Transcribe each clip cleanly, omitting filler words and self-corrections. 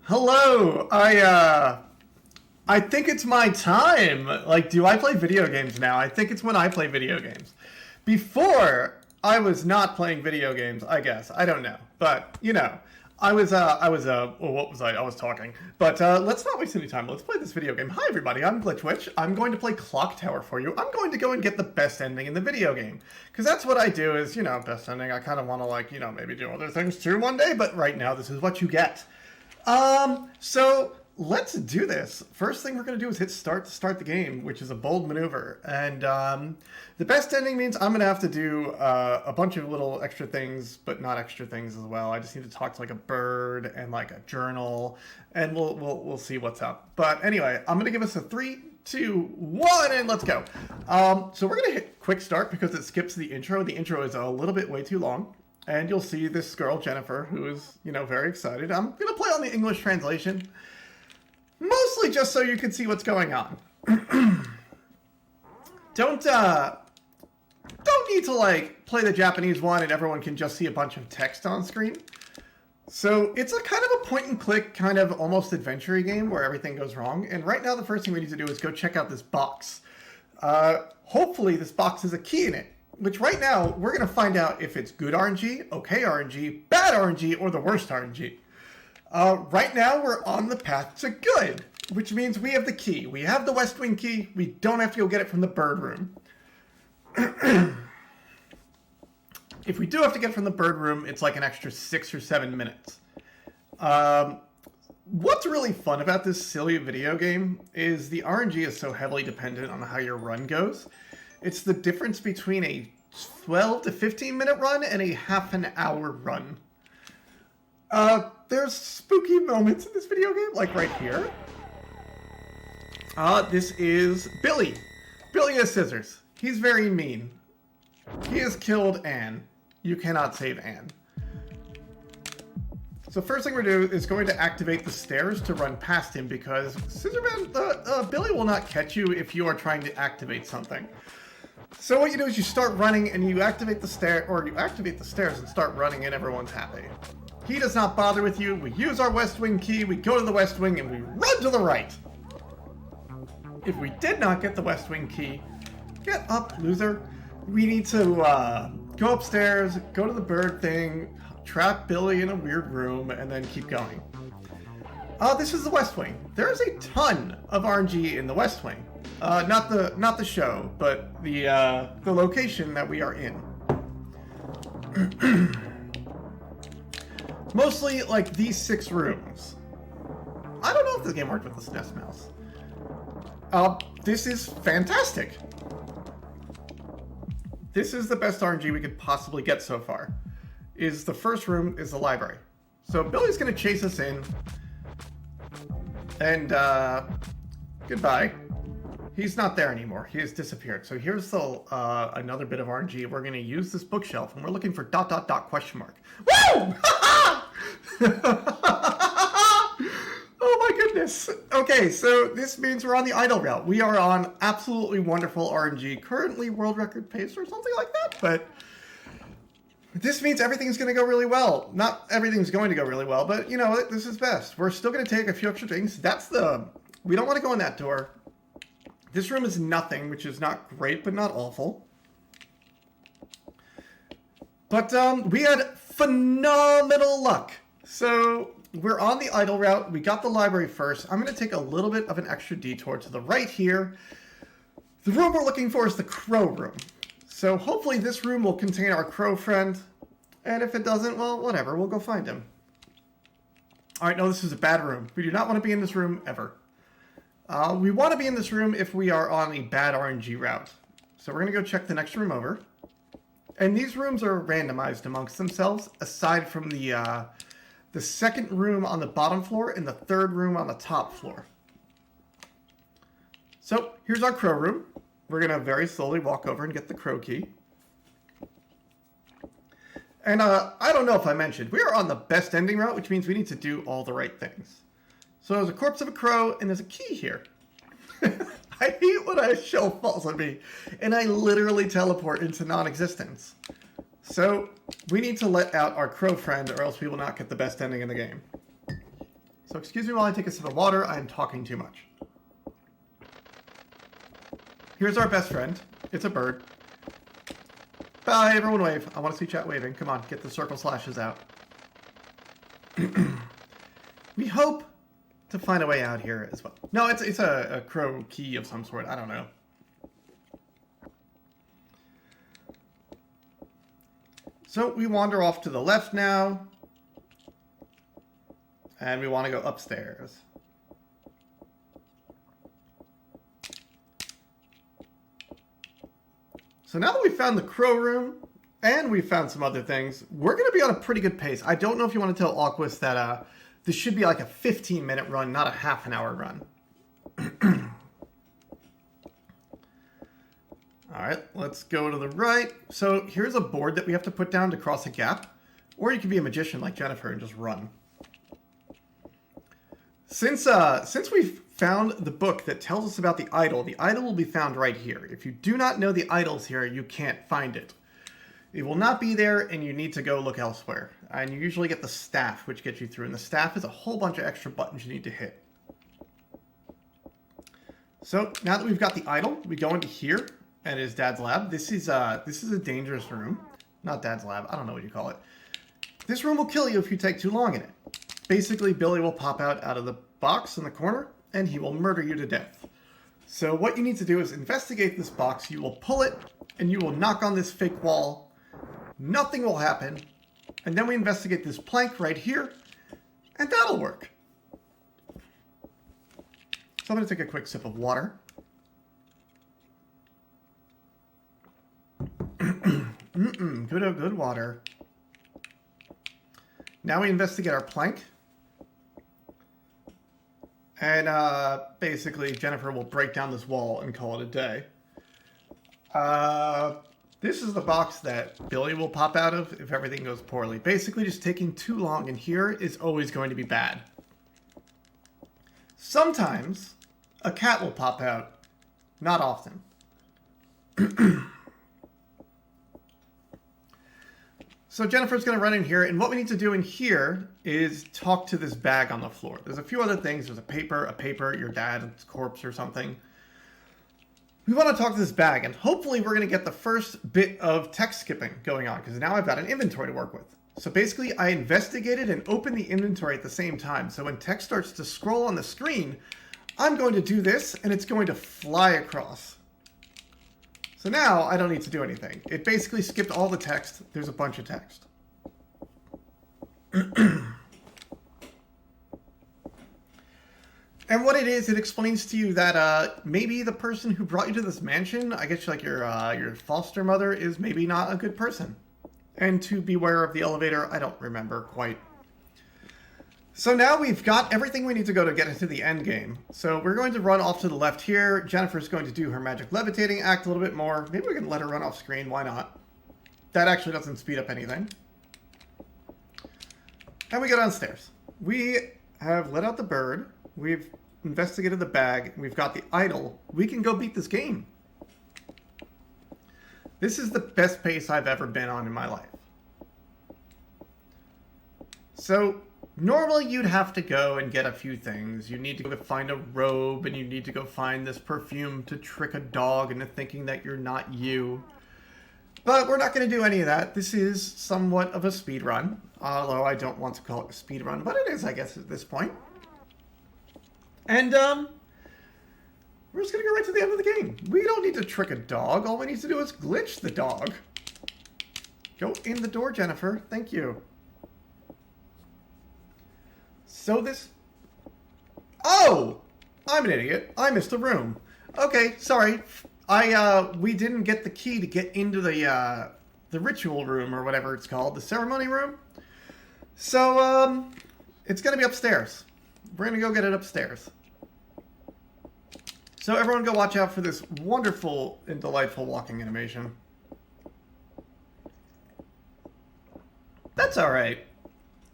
Hello. I think it's my time. Like, do I play video games now? I think it's when I play video games. Before, I was not playing video games, I guess. I don't know. But, you know, well, what was I? I was talking. But let's not waste any time. Let's play this video game. Hi, everybody. I'm GliitchWiitch. I'm going to play Clocktower for you. I'm going to go and get the best ending in the video game. Because that's what I do is, you know, best ending. I kind of want to, like, you know, maybe do other things too one day. But right now, this is what you get. So let's do this. First thing we're going to do is hit start to start the game, which is a bold maneuver. And the best ending means I'm going to have to do a bunch of little extra things, but not extra things as well. I just need to talk to like a bird and like a journal, and we'll see what's up. But anyway, I'm going to give us a 3, 2, 1, and let's go. So we're going to hit quick start because it skips the intro. The intro is a little bit way too long. And you'll see this girl, Jennifer, who is, you know, very excited. I'm going to play on the English translation. Mostly just so you can see what's going on. Don't need to, like, play the Japanese one and everyone can just see a bunch of text on screen. So it's a kind of a point-and-click, kind of almost adventure-y game where everything goes wrong. And right now the first thing we need to do is go check out this box. Hopefully this box has a key in it. Which right now, we're going to find out if it's good RNG, okay RNG, bad RNG, or the worst RNG. Right now, we're on the path to good, which means we have the key. We have the West Wing key. We don't have to go get it from the bird room. If we do have to get it from the bird room, it's like an extra 6 or 7 minutes. What's really fun about this silly video game is the RNG is so heavily dependent on how your run goes. It's the difference between a 12 to 15 minute run and a half an hour run. There's spooky moments in this video game, like right here. This is Billy. Billy has scissors. He's very mean. He has killed Anne. You cannot save Anne. So first thing we're doing is going to activate the stairs to run past him because Scissorman, Billy will not catch you if you are trying to activate something. So what you do is you start running and you activate the stair, or you activate the stairs and start running and everyone's happy. He does not bother with you. We use our West Wing key, we go to the West Wing and we run to the right. If we did not get the West Wing key, get up, loser. We need to go upstairs, go to the bird thing, trap Billy in a weird room, and then keep going. This is the West Wing. There's a ton of RNG in the West Wing. Not the show, but the location that we are in. Mostly like these 6 rooms. I don't know if this game worked with the SNES mouse. This is fantastic. This is the best RNG we could possibly get so far. The first room is the library. So Billy's gonna chase us in. And goodbye. He's not there anymore. He has disappeared. So here's the another bit of RNG. We're going to use this bookshelf, and we're looking for ... question mark. Woo! Oh my goodness. Okay, so this means we're on the idle route. We are on absolutely wonderful RNG. Currently world record pace or something like that, but this means everything's going to go really well. Not everything's going to go really well, but you know, this is best. We're still going to take a few extra things. We don't want to go in that door. This room is nothing, which is not great, but not awful. But we had phenomenal luck. So we're on the idle route. We got the library first. I'm going to take a little bit of an extra detour to the right here. The room we're looking for is the crow room. So hopefully this room will contain our crow friend. And if it doesn't, well, whatever. We'll go find him. All right, no, this is a bad room. We do not want to be in this room ever. We want to be in this room if we are on a bad RNG route. So we're going to go check the next room over. And these rooms are randomized amongst themselves, aside from the second room on the bottom floor and the third room on the top floor. So here's our crow room. We're going to very slowly walk over and get the crow key. And I don't know if I mentioned, we are on the best ending route, which means we need to do all the right things. So there's a corpse of a crow, and there's a key here. I hate when a shelf falls on me, and I literally teleport into non-existence. So we need to let out our crow friend, or else we will not get the best ending in the game. So excuse me while I take a sip of water. I am talking too much. Here's our best friend. It's a bird. Bye, everyone wave. I want to see chat waving. Come on, get the circle slashes out. We hope to find a way out here as well. No, it's a crow key of some sort. I don't know. So we wander off to the left now. And we want to go upstairs. So now that we've found the crow room, and we've found some other things, we're going to be on a pretty good pace. I don't know if you want to tell Aquas that this should be like a 15-minute run, not a half an hour run. Alright, let's go to the right. So here's a board that we have to put down to cross a gap. Or you can be a magician like Jennifer and just run. Since we've found the book that tells us about the idol will be found right here. If you do not know the idol's here, you can't find it. It will not be there, and you need to go look elsewhere. And you usually get the staff, which gets you through. And the staff is a whole bunch of extra buttons you need to hit. So now that we've got the idol, we go into here, and it is Dad's lab. This is a dangerous room. Not Dad's lab. I don't know what you call it. This room will kill you if you take too long in it. Basically, Billy will pop out of the box in the corner, and he will murder you to death. So what you need to do is investigate this box. You will pull it, and you will knock on this fake wall. Nothing will happen. And then we investigate this plank right here, and that'll work. So I'm going to take a quick sip of water. Good water. Now we investigate our plank. And basically, Jennifer will break down this wall and call it a day. This is the box that Billy will pop out of if everything goes poorly. Basically, just taking too long in here is always going to be bad. Sometimes, a cat will pop out. Not often. So Jennifer's going to run in here, and what we need to do in here is talk to this bag on the floor. There's a few other things. There's a paper, your dad's corpse or something. We want to talk to this bag, and hopefully we're going to get the first bit of text skipping going on, because now I've got an inventory to work with. So basically, I investigated and opened the inventory at the same time. So when text starts to scroll on the screen, I'm going to do this, and it's going to fly across. So now I don't need to do anything. It basically skipped all the text. There's a bunch of text. And what it is, it explains to you that maybe the person who brought you to this mansion, I guess like your foster mother, is maybe not a good person. And to beware of the elevator, I don't remember quite. So now we've got everything we need to go to get into the end game. So we're going to run off to the left here. Jennifer's going to do her magic levitating act a little bit more. Maybe we can let her run off screen. Why not? That actually doesn't speed up anything. And we go downstairs. We have let out the bird. We've investigated the bag. We've got the idol. We can go beat this game. This is the best pace I've ever been on in my life. So normally you'd have to go and get a few things. You need to go find a robe, and you need to go find this perfume to trick a dog into thinking that you're not you. But we're not going to do any of that. This is somewhat of a speed run, although I don't want to call it a speed run, but it is, I guess, at this point. And we're just going to go right to the end of the game. We don't need to trick a dog. All we need to do is glitch the dog. Go in the door, Jennifer. Thank you. So this... Oh! I'm an idiot. I missed a room. Okay, sorry. We didn't get the key to get into the ritual room, or whatever it's called. The ceremony room. So, it's going to be upstairs. We're going to go get it upstairs. So everyone go watch out for this wonderful and delightful walking animation. That's alright.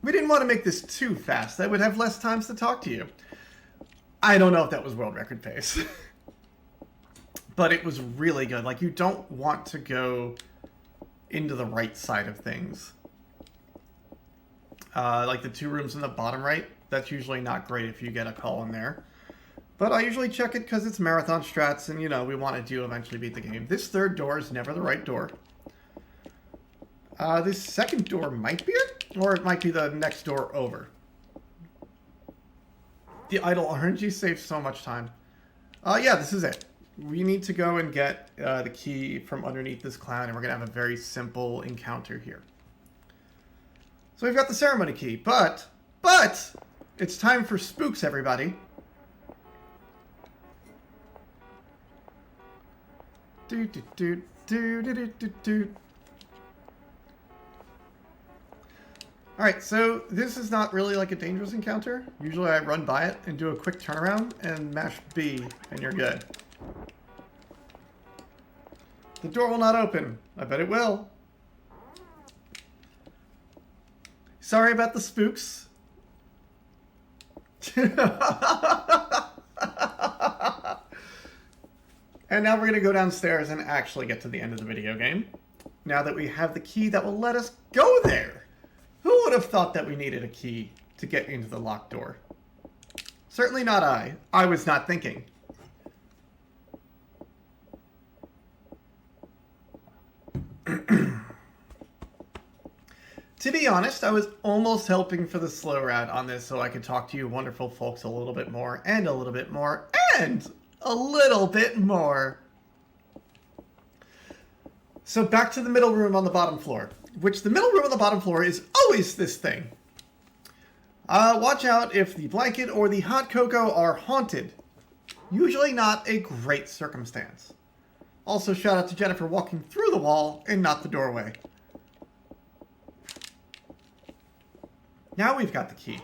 We didn't want to make this too fast. I would have less times to talk to you. I don't know if that was world record pace. But it was really good. Like, you don't want to go into the right side of things. Like the two rooms in the bottom right. That's usually not great if you get a call in there. But I usually check it because it's marathon strats and, you know, we want to eventually beat the game. This third door is never the right door. This second door might be it, or it might be the next door over. The idle RNG saves so much time. Yeah, this is it. We need to go and get the key from underneath this clown, and we're going to have a very simple encounter here. So we've got the ceremony key, but it's time for spooks, everybody. Do do do do do do do. Alright, so this is not really like a dangerous encounter. Usually I run by it and do a quick turnaround and mash B, and you're good. The door will not open. I bet it will. Sorry about the spooks. And now we're going to go downstairs and actually get to the end of the video game. Now that we have the key that will let us go there. Who would have thought that we needed a key to get into the locked door? Certainly not I. I was not thinking. To be honest, I was almost hoping for the slow route on this so I could talk to you wonderful folks a little bit more, and a little bit more, and a little bit more. So back to the middle room on the bottom floor, which the middle room on the bottom floor is always this thing. Watch out if the blanket or the hot cocoa are haunted. Usually not a great circumstance. Also, shout out to Jennifer walking through the wall and not the doorway. Now we've got the key.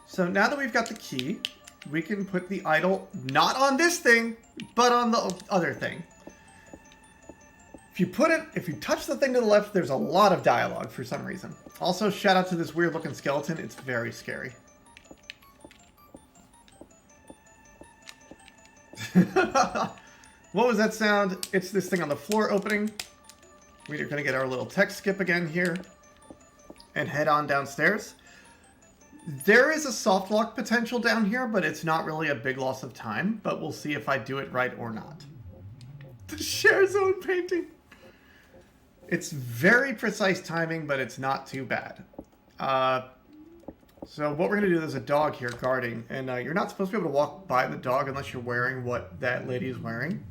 So now that we've got the key, we can put the idol not on this thing, but on the other thing. If you touch the thing to the left, there's a lot of dialogue for some reason. Also, shout out to this weird looking skeleton. It's very scary. What was that sound? It's this thing on the floor opening. We're going to get our little text skip again here and head on downstairs. There is a soft lock potential down here, but it's not really a big loss of time, but we'll see if I do it right or not. The share zone painting. It's very precise timing, but it's not too bad. So what we're going to do, there's a dog here guarding, and you're not supposed to be able to walk by the dog unless you're wearing what that lady is wearing,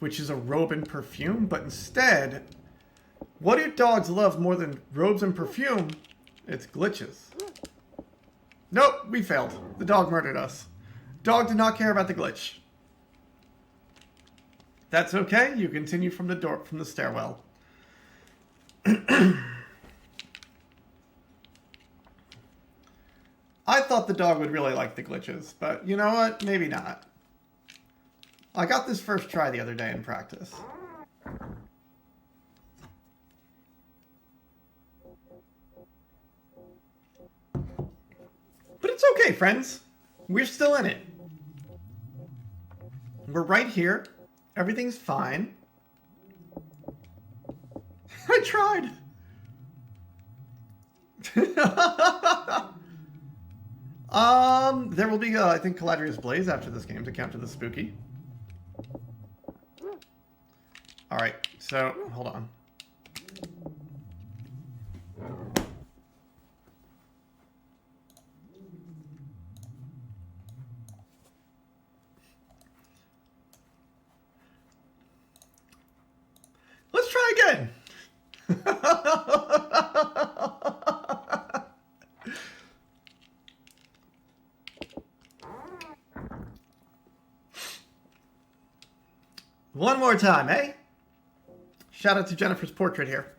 which is a robe and perfume, but instead, what do dogs love more than robes and perfume? It's glitches. Nope, we failed. The dog murdered us. Dog did not care about the glitch. That's okay. You continue from the door, from the stairwell. I thought the dog would really like the glitches, but you know what? Maybe not. I got this first try the other day in practice. But it's okay, friends. We're still in it. We're right here. Everything's fine. I tried. There will be, I think, Caladrius Blaze after this game to counter the spooky. Alright, so, hold on. Let's try again. One more time, eh? Shout out to Jennifer's portrait here.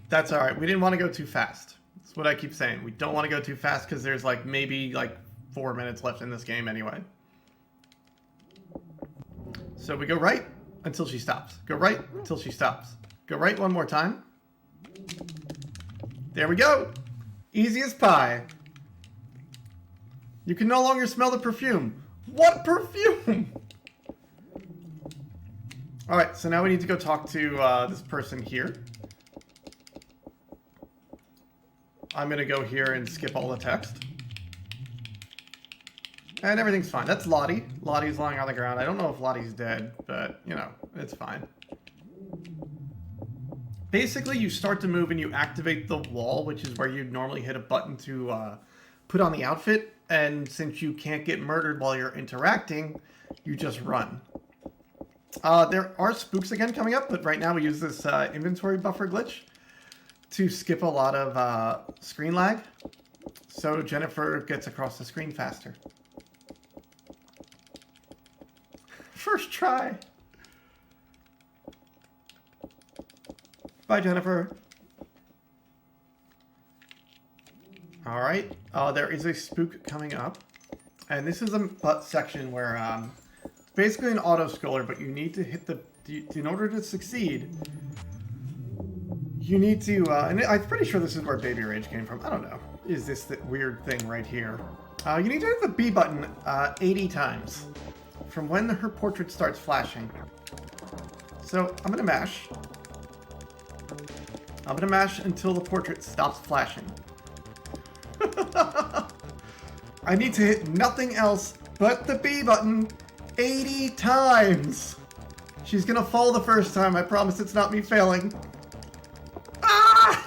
That's all right. We didn't want to go too fast. That's what I keep saying. We don't want to go too fast because there's like maybe like 4 minutes left in this game anyway. So we go right until she stops. Go right until she stops. Go right one more time. There we go. Easy as pie. You can no longer smell the perfume. What perfume? Alright, so now we need to go talk to this person here. I'm gonna go here and skip all the text. And everything's fine. That's Lottie. Lottie's lying on the ground. I don't know if Lottie's dead, but, you know, it's fine. Basically, you start to move and you activate the wall, which is where you'd normally hit a button to put on the outfit. And since you can't get murdered while you're interacting, you just run. There are spooks again coming up, but right now we use this inventory buffer glitch to skip a lot of screen lag. So Jennifer gets across the screen faster. First try. Bye, Jennifer. All right. There is a spook coming up. And this is a section where it's basically an auto-scroller, but you need to hit the... In order to succeed, you need to... and I'm pretty sure this is where Babyrage came from. I don't know. Is this the weird thing right here? You need to hit the B button 80 times from when her portrait starts flashing. So I'm going to mash. I'm going to mash until the portrait stops flashing. I need to hit nothing else but the B button 80 times. She's going to fall the first time. I promise it's not me failing. Ah!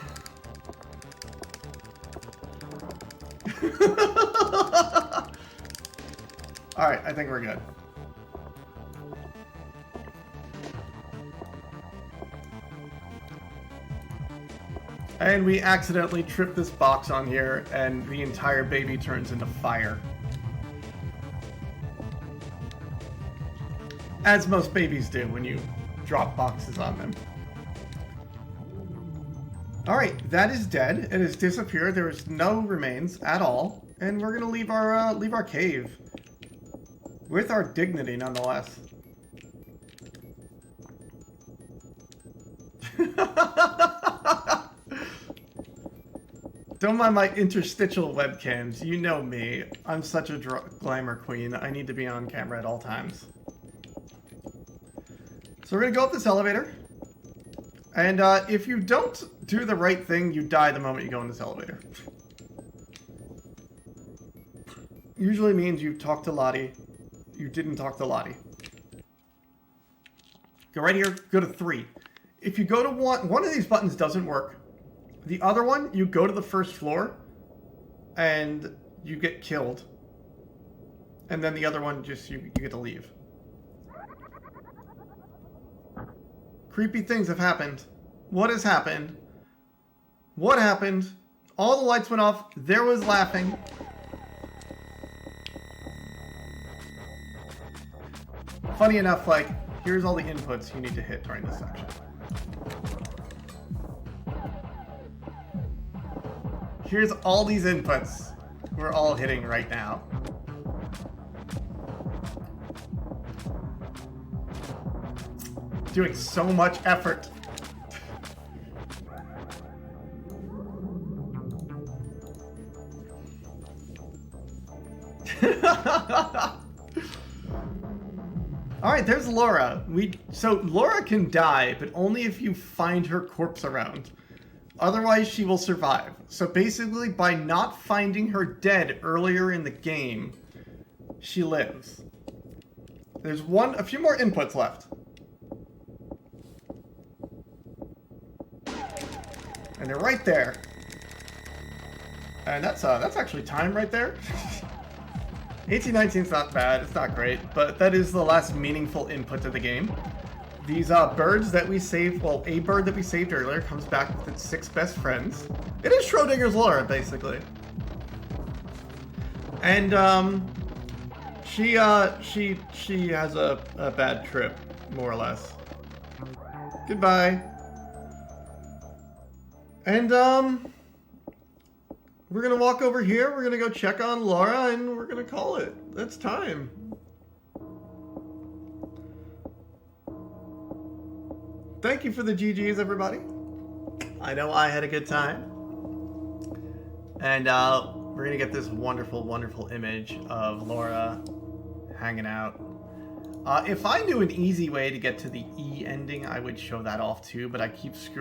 Alright, I think we're good. And we accidentally trip this box on here, and the entire baby turns into fire. As most babies do when you drop boxes on them. Alright, that is dead. It has disappeared. There is no remains at all. And we're gonna leave our cave. With our dignity, nonetheless. Don't mind my interstitial webcams. You know me. I'm such a glamour queen. I need to be on camera at all times. So we're going to go up this elevator. And if you don't do the right thing, you die the moment you go in this elevator. Usually means you talk to Lottie. You didn't talk to Lottie. Go right here. Go to 3. If you go to one of these buttons doesn't work. The other one, you go to the first floor, and you get killed. And then the other one, just you get to leave. Creepy things have happened. What has happened? What happened? All the lights went off. There was laughing. Funny enough, like, here's all the inputs you need to hit during this section. Here's all these inputs we're all hitting right now. Doing so much effort. Alright, there's Laura. So Laura can die, but only if you find her corpse around. Otherwise, she will survive. So basically, by not finding her dead earlier in the game, she lives. There's a few more inputs left. And they're right there. And that's actually time right there. 1819's not bad, it's not great, but that is the last meaningful input to the game. These birds that we saved, well, a bird that we saved earlier comes back with its 6 best friends. It is Schrodinger's Laura, basically. And, she has a bad trip, more or less. Goodbye. And, we're gonna walk over here, we're gonna go check on Laura, and we're gonna call it. That's time. Thank you for the GGs, everybody. I know I had a good time. And we're gonna get this wonderful, wonderful image of Laura hanging out. If I knew an easy way to get to the E ending, I would show that off too, but I keep screwing